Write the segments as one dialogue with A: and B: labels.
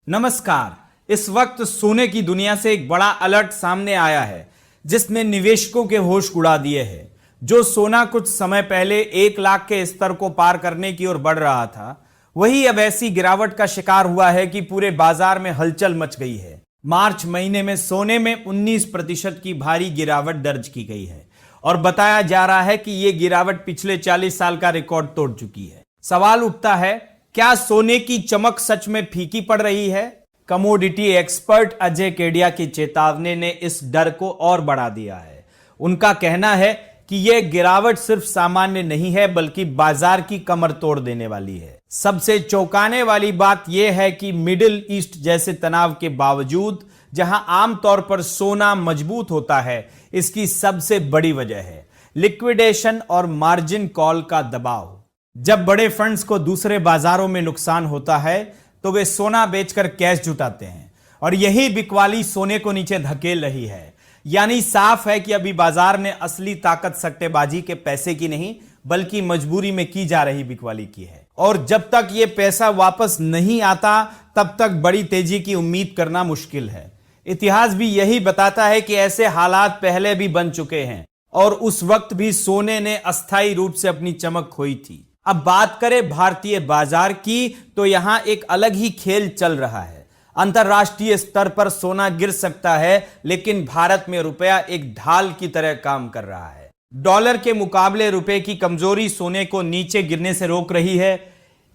A: नमस्कार। इस वक्त सोने की दुनिया से एक बड़ा अलर्ट सामने आया है जिसने निवेशकों के होश उड़ा दिए हैं। जो सोना कुछ समय पहले 1 लाख के स्तर को पार करने की ओर बढ़ रहा था, वही अब ऐसी गिरावट का शिकार हुआ है कि पूरे बाजार में हलचल मच गई है। मार्च महीने में सोने में 19% की भारी गिरावट दर्ज की गई है और बताया जा रहा है कि यह गिरावट पिछले 40 साल का रिकॉर्ड तोड़ चुकी है। सवाल उठता है, क्या सोने की चमक सच में फीकी पड़ रही है? कमोडिटी एक्सपर्ट अजय केडिया की चेतावनी ने इस डर को और बढ़ा दिया है। उनका कहना है कि यह गिरावट सिर्फ सामान्य नहीं है बल्कि बाजार की कमर तोड़ देने वाली है। सबसे चौंकाने वाली बात यह है कि मिडिल ईस्ट जैसे तनाव के बावजूद जहां आमतौर पर सोना मजबूत होता है, इसकी सबसे बड़ी वजह है लिक्विडेशन और मार्जिन कॉल का दबाव। जब बड़े फंड्स को दूसरे बाजारों में नुकसान होता है तो वे सोना बेचकर कैश जुटाते हैं और यही बिकवाली सोने को नीचे धकेल रही है। यानी साफ है कि अभी बाजार में असली ताकत सट्टेबाजी के पैसे की नहीं बल्कि मजबूरी में की जा रही बिकवाली की है। और जब तक यह पैसा वापस नहीं आता तब तक बड़ी तेजी की उम्मीद करना मुश्किल है। इतिहास भी यही बताता है कि ऐसे हालात पहले भी बन चुके हैं और उस वक्त भी सोने ने अस्थायी रूप से अपनी चमक खोई थी। अब बात करें भारतीय बाजार की तो यहां एक अलग ही खेल चल रहा है। अंतरराष्ट्रीय स्तर पर सोना गिर सकता है लेकिन भारत में रुपया एक ढाल की तरह काम कर रहा है। डॉलर के मुकाबले रुपए की कमजोरी सोने को नीचे गिरने से रोक रही है।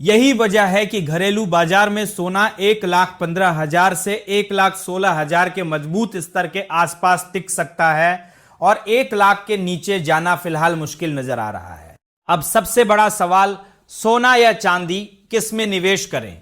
A: यही वजह है कि घरेलू बाजार में सोना 1,15,000 से 1,16,000 के मजबूत स्तर के आसपास टिक सकता है और 1 लाख के नीचे जाना फिलहाल मुश्किल नजर आ रहा है। अब सबसे बड़ा सवाल, सोना या चांदी, किस में निवेश करें?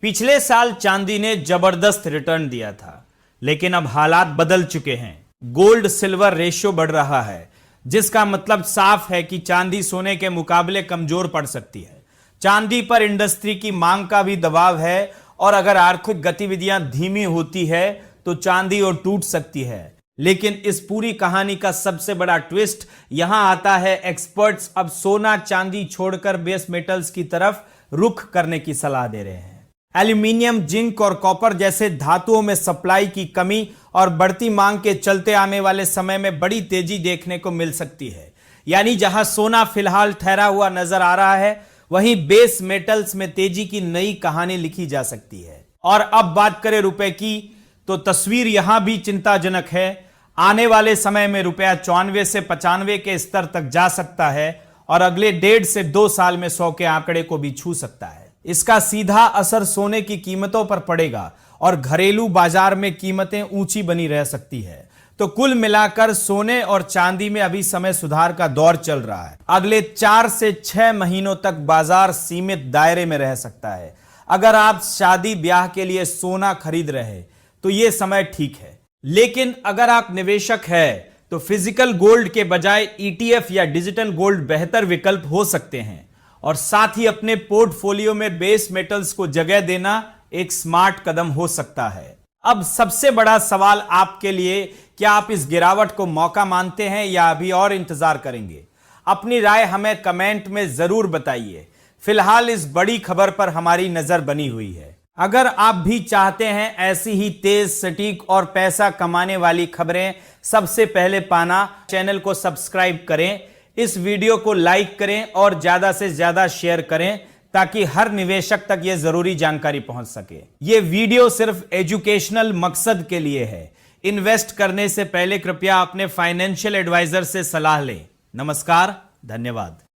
A: पिछले साल चांदी ने जबरदस्त रिटर्न दिया था लेकिन अब हालात बदल चुके हैं। गोल्ड सिल्वर रेशियो बढ़ रहा है जिसका मतलब साफ है कि चांदी सोने के मुकाबले कमजोर पड़ सकती है। चांदी पर इंडस्ट्री की मांग का भी दबाव है और अगर आर्थिक गतिविधियां धीमी होती है तो चांदी और टूट सकती है। लेकिन इस पूरी कहानी का सबसे बड़ा ट्विस्ट यहां आता है। एक्सपर्ट्स अब सोना चांदी छोड़कर बेस मेटल्स की तरफ रुख करने की सलाह दे रहे हैं। एल्यूमिनियम, जिंक और कॉपर जैसे धातुओं में सप्लाई की कमी और बढ़ती मांग के चलते आने वाले समय में बड़ी तेजी देखने को मिल सकती है। यानी जहां सोना फिलहाल ठहरा हुआ नजर आ रहा है, वहीं बेस मेटल्स में तेजी की नई कहानी लिखी जा सकती है। और अब बात करें रुपए की तो तस्वीर यहां भी चिंताजनक है। आने वाले समय में रुपया 94 से 95 के स्तर तक जा सकता है और अगले 1.5 से 2 साल में 100 के आंकड़े को भी छू सकता है। इसका सीधा असर सोने की कीमतों पर पड़ेगा और घरेलू बाजार में कीमतें ऊंची बनी रह सकती है। तो कुल मिलाकर सोने और चांदी में अभी समय सुधार का दौर चल रहा है। अगले 4 से 6 महीनों तक बाजार सीमित दायरे में रह सकता है। अगर आप शादी ब्याह के लिए सोना खरीद रहे तो यह समय ठीक है, लेकिन अगर आप निवेशक हैं तो फिजिकल गोल्ड के बजाय ETF या डिजिटल गोल्ड बेहतर विकल्प हो सकते हैं। और साथ ही अपने पोर्टफोलियो में बेस मेटल्स को जगह देना एक स्मार्ट कदम हो सकता है। अब सबसे बड़ा सवाल आपके लिए, क्या आप इस गिरावट को मौका मानते हैं या अभी और इंतजार करेंगे? अपनी राय हमें कमेंट में जरूर बताइए। फिलहाल इस बड़ी खबर पर हमारी नजर बनी हुई है। अगर आप भी चाहते हैं ऐसी ही तेज, सटीक और पैसा कमाने वाली खबरें सबसे पहले पाना, चैनल को सब्सक्राइब करें, इस वीडियो को लाइक करें और ज्यादा से ज्यादा शेयर करें ताकि हर निवेशक तक यह जरूरी जानकारी पहुंच सके। यह वीडियो सिर्फ एजुकेशनल मकसद के लिए है। इन्वेस्ट करने से पहले कृपया अपने फाइनेंशियल एडवाइजर से सलाह लें। नमस्कार, धन्यवाद।